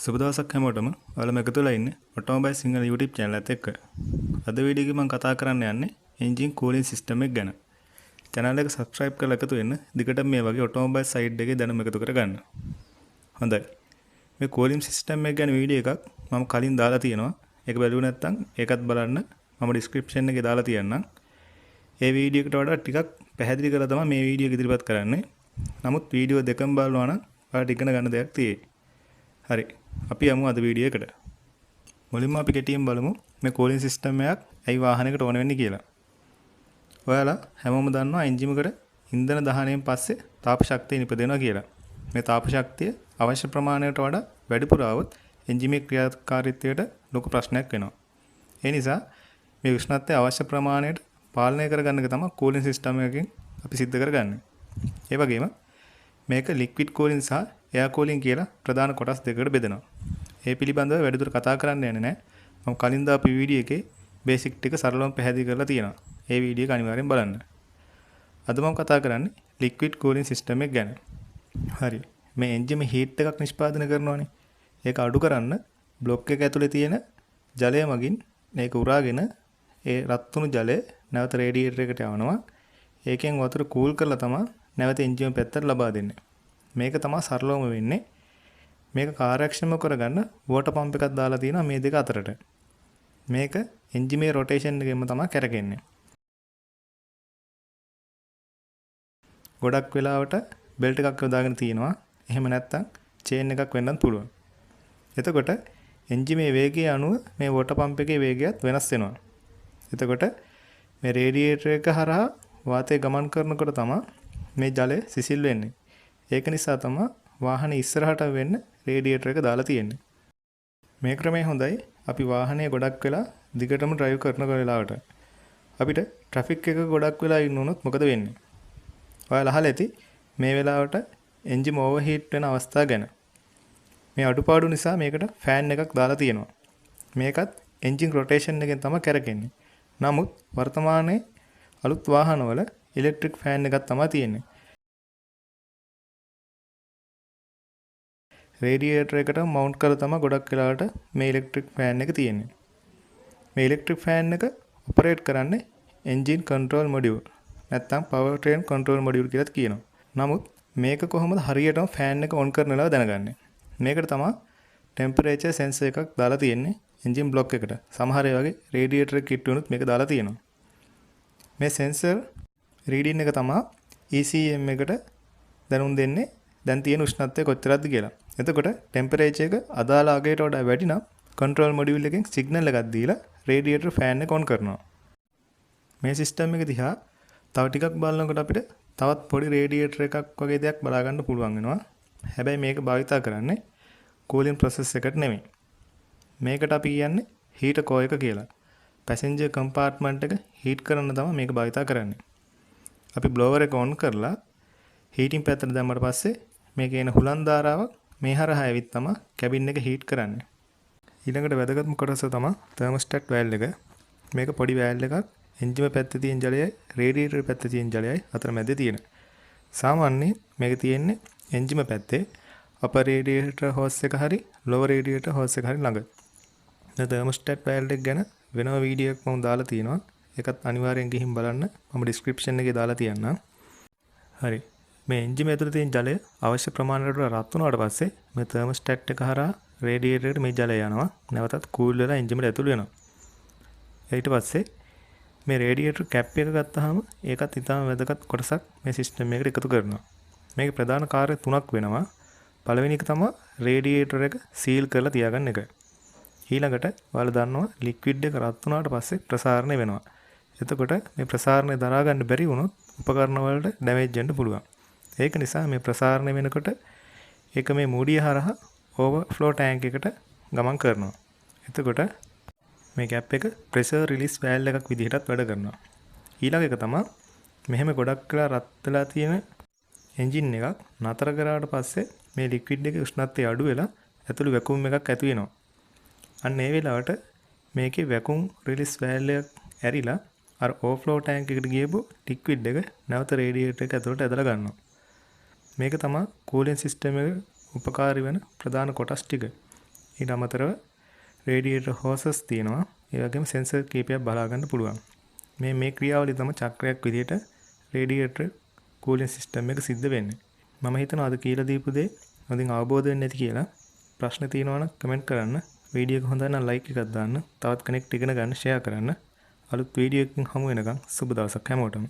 සුබ දවසක් හැමෝටම. ඔයාලම එකතු වෙලා ඉන්නේ ඔටෝමොබයිල් සිංහල YouTube channel එකත් එක්ක. අද වීඩියෝ එකේ මම කතා කරන්න යන්නේ engine cooling system එක ගැන. channel එක subscribe කරලා එකතු වෙන්න. දිගටම මේ වගේ ඔටෝමොබයිල් site එකේ දැනුම එකතු කරගන්න. හොඳයි. මේ cooling system එක ගැන වීඩියෝ එකක් මම කලින් දාලා තියෙනවා. ඒක බැලුවේ නැත්නම් ඒකත් බලන්න මම description එකේ දාලා තියන්නම්. ඒ වීඩියෝ එකට වඩා ටිකක් පැහැදිලි කරලා තමයි මේ වීඩියෝ එක ඉදිරිපත් කරන්නේ. නමුත් වීඩියෝ දෙකම බලනවා නම් ඔයාලට ඉගෙන ගන්න දෙයක් තියෙයි. හරි. අපි යමු අද වීඩියෝ එකට. මුලින්ම අපි කෙටියෙන් බලමු මේ කූලින් සිස්ටම් එකක් ඇයි වාහනයකට ඕන වෙන්නේ කියලා. ඔයාලා හැමෝම දන්නවා එන්ජින් එකට ඉන්ධන දහනයෙන් පස්සේ තාප ශක්තිය නිපදවෙනවා කියලා. මේ තාප ශක්තිය අවශ්‍ය ප්‍රමාණයට වඩා වැඩිපුර આવොත් එන්ජිමේ ක්‍රියාකාරීත්වයට ලොකු ප්‍රශ්නයක් වෙනවා. ඒ නිසා මේ උෂ්ණත්වය අවශ්‍ය ප්‍රමාණයට පාලනය කරගන්න එක තමයි කූලින් සිස්ටම් එකකින් අපි සිද්ධ කරගන්නේ. ඒ වගේම මේක ලික්විඩ් කූලින් සහ එයාර් කූලින් කියලා ප්‍රධාන කොටස් දෙකකට බෙදෙනවා. ඒ පිළිබඳව වැඩිදුර කතා කරන්න යන්නේ නැහැ. මම කලින් දාපු වීඩියෝ එකේ බේසික් ටික සරලවම පැහැදිලි කරලා තියෙනවා. ඒ වීඩියෝ එක අනිවාර්යෙන් බලන්න. අද මම කතා කරන්නේ ලික්විඩ් කූලින් සිස්ටම් එක ගැන. හරි. මේ එන්ජින් මේ හීට් එකක් නිෂ්පාදනය කරනවානේ. ඒක අඩු කරන්න බ්ලොක් එක ඇතුලේ තියෙන ජලය මගින් මේක උරාගෙන ඒ රත් වුණු ජලය නැවත රේඩියේටර් එකට යවනවා. ඒකෙන් වතුර කූල් කරලා තමයි නැවත එන්ජින් පැත්තට ලබා දෙන්නේ. මේක තමයි සරලවම වෙන්නේ. මේක කාර්යක්ෂම කරගන්න වෝටර් පම්ප් එකක් දාලා තියෙනවා මේ දෙක අතරට. මේක එන්ජිමේ රොටේෂන් එකෙන්ම තමයි කරකෙන්නේ. ගොඩක් වෙලාවට බෙල්ට් එකක් යොදාගෙන තියෙනවා. එහෙම නැත්නම් චේන් එකක් වෙන්නත් පුළුවන්. එතකොට එන්ජිමේ වේගය අනුව මේ වෝටර් පම්ප් එකේ වේගයත් වෙනස් වෙනවා. එතකොට මේ රේඩියේටර් එක හරහා වාතය ගමන් කරනකොට තමයි මේ ජලය සිසිල් වෙන්නේ. ඒක නිසා තමයි වාහනේ ඉස්සරහට වෙන්න රේඩියේටර් එක දාලා තියෙන්නේ. මේ ක්‍රමය හොඳයි. අපි වාහනේ ගොඩක් වෙලා දිගටම ඩ්‍රයිව් කරන වෙලාවට අපිට ට්‍රැෆික් එක ගොඩක් වෙලා ඉන්න උනොත් මොකද වෙන්නේ? ඔයාලා අහලා ඇති මේ වෙලාවට එන්ජින් ඕවර්හීට් වෙන අවස්ථාව ගැන. මේ අඩුපාඩු නිසා මේකට ෆෑන් එකක් දාලා තියෙනවා. මේකත් එන්ජින් රොටේෂන් එකෙන් තමයි කරකෙන්නේ. නමුත් වර්තමානයේ අලුත් වාහනවල ඉලෙක්ට්‍රික් ෆෑන් එකක් තමයි තියෙන්නේ. රේඩියේටර් එකට මවුන්ට් කරලා තමයි ගොඩක් වෙලාවට මේ ඉලෙක්ට්‍රික් ෆෑන් එක තියෙන්නේ. මේ ඉලෙක්ට්‍රික් ෆෑන් එක ඔපරේට් කරන්නේ එන්ජින් කන්ට්‍රෝල් මොඩියුල් නැත්නම් පවර් ට්‍රේන් කන්ට්‍රෝල් මොඩියුල් කියලාත් කියනවා. නමුත් මේක කොහොමද හරියටම ෆෑන් එක ඔන් කරන වෙලාව දැනගන්නේ? මේකට තමයි ටෙම්පරේචර් සෙන්සර් එකක් දාලා තියෙන්නේ එන්ජින් බ්ලොක් එකට. සමහර ඒ වගේ රේඩියේටර් කිට් වුණොත් මේක දාලා තියෙනවා. මේ සෙන්සර් රීඩින් එක තමයි ECM එකට දැනුම් දෙන්නේ දැන් තියෙන උෂ්ණත්වය කොච්චරද කියලා. එතකොට ටෙම්පරේචර් එක අදාළ අගයට වඩා වැඩි නම් කන්ට්‍රෝල් මොඩියුල් එකෙන් සිග්නල් එකක් දීලා රේඩියේටර් ෆෑන් එක ඔන් කරනවා. මේ සිස්ටම් එක දිහා තව ටිකක් බලනකොට අපිට තවත් පොඩි රේඩියේටර් එකක් වගේ දෙයක් බලා ගන්න පුළුවන් වෙනවා. හැබැයි මේක භාවිතා කරන්නේ කූලින් ප්‍රොසෙස් එකට නෙමෙයි. මේකට අපි කියන්නේ හීටර් කෝ එක කියලා. පැසෙන්ජර් කම්පාර්ට්මන්ට් එක හීට් කරන්න තමයි මේක භාවිතා කරන්නේ. අපි බ්ලෝවර් එක ඔන් කරලා හීටින් පැත්තට දැම්මට පස්සේ මේකේ එන හුලන් ධාරාවක් මේ හරහා ඇවිත් තමයි කැබින් එක හීට් කරන්නේ. ඊළඟට වැදගත්ම කොටස තමයි තර්මෝස්ටැට් වෑල්ව් එක. මේක පොඩි වෑල්ව් එකක් එන්ජිම පැත්තේ තියෙන ජලයයි රේඩියේටර් පැත්තේ තියෙන ජලයයි අතර මැද තියෙන. සාමාන්‍යයෙන් මේක තියෙන්නේ එන්ජිම පැත්තේ අපර් රේඩියේටර් හෝස් එක හරි ලෝවර් රේඩියේටර් හෝස් එක හරි ළඟ. දැන් තර්මෝස්ටැට් වෑල්ව් එක ගැන වෙනම වීඩියෝ එකක් මම දාලා තියෙනවා. ඒකත් අනිවාර්යෙන් ගිහින් බලන්න. මම ඩිස්ක්‍රිප්ෂන් එකේ දාලා තියන්නම්. හරි. මේ එන්ජිම ඇතුලේ තියෙන ජලය අවශ්‍ය ප්‍රමාණයට රත් වුණාට පස්සේ මේ තර්මෝස්ටැට් එක හරහා රේඩියේටර් එකට මේ ජලය යනවා. නැවතත් කූල් වෙලා එන්ජිමට ඇතුළු වෙනවා. ඊට පස්සේ මේ රේඩියේටර් කැප් එක ගත්තාම ඒකත් ඉතාම වැදගත් කොටසක් මේ සිස්ටම් එකට එකතු කරනවා. මේකේ ප්‍රධාන කාර්ය තුනක් වෙනවා. පළවෙනි එක තමයි රේඩියේටර් එක සීල් කරලා තියාගන්න එක. ඊළඟට ඔයාලා දන්නවා ලික්විඩ් එක රත් වුණාට පස්සේ ප්‍රසාරණය වෙනවා. එතකොට මේ ප්‍රසාරණය දරා ගන්න බැරි වුණොත් උපකරණ වලට ඩැමේජ් වෙන්න පුළුවන්. ඒක නිසා මේ ප්‍රසාරණය වෙනකොට ඒක මේ මූඩිය හරහා ඕවර්ෆ්ලෝ ටැංක් එකට ගමන් කරනවා. එතකොට මේ ගැප් එක ප්‍රෙෂර් රිලීස් වෑල්ව් එකක් විදිහටත් වැඩ කරනවා. ඊළඟ එක තමයි මෙහෙම ගොඩක් වෙලා රත් වෙලා තියෙන එන්ජින් එකක් නතර කරාට පස්සේ මේ ලික්විඩ් එකේ උෂ්ණත්වය අඩු වෙලා ඇතුළේ වැකුම් එකක් ඇති වෙනවා. අන්න ඒ වෙලාවට මේකේ වැකුම් රිලීස් වෑල්ව් එක ඇරිලා අර ඕවර්ෆ්ලෝ ටැංක් එකට ගියපු ලික්විඩ් එක නැවත රේඩියේටර් එක ඇතුළට ඇදලා ගන්නවා. මේක තමයි කූලින් සිස්ටම් එකේ උපකාරී වෙන ප්‍රධාන කොටස් ටික. ඊට අමතරව රේඩියේටර් හෝසස් තියෙනවා. ඒ වගේම සෙන්සර් කීපයක් බලා ගන්න පුළුවන්. මේ ක්‍රියාවලිය තමයි චක්‍රයක් විදිහට රේඩියේටර් කූලින් සිස්ටම් එක සිද්ධ වෙන්නේ. මම හිතනවා අද කියලා දීපු දේ හොඳින් අවබෝධ වෙන්නේ නැති කියලා. ප්‍රශ්න තියෙනවා නම් කමෙන්ට් කරන්න. වීඩියෝ එක හොඳයි නම් ලයික් එකක් දාන්න. තවත් කෙනෙක්ට ඉගෙන ගන්න ෂෙයා කරන්න. අලුත් වීඩියෝ එකකින් හමු වෙනකන් සුබ දවසක් හැමෝටම.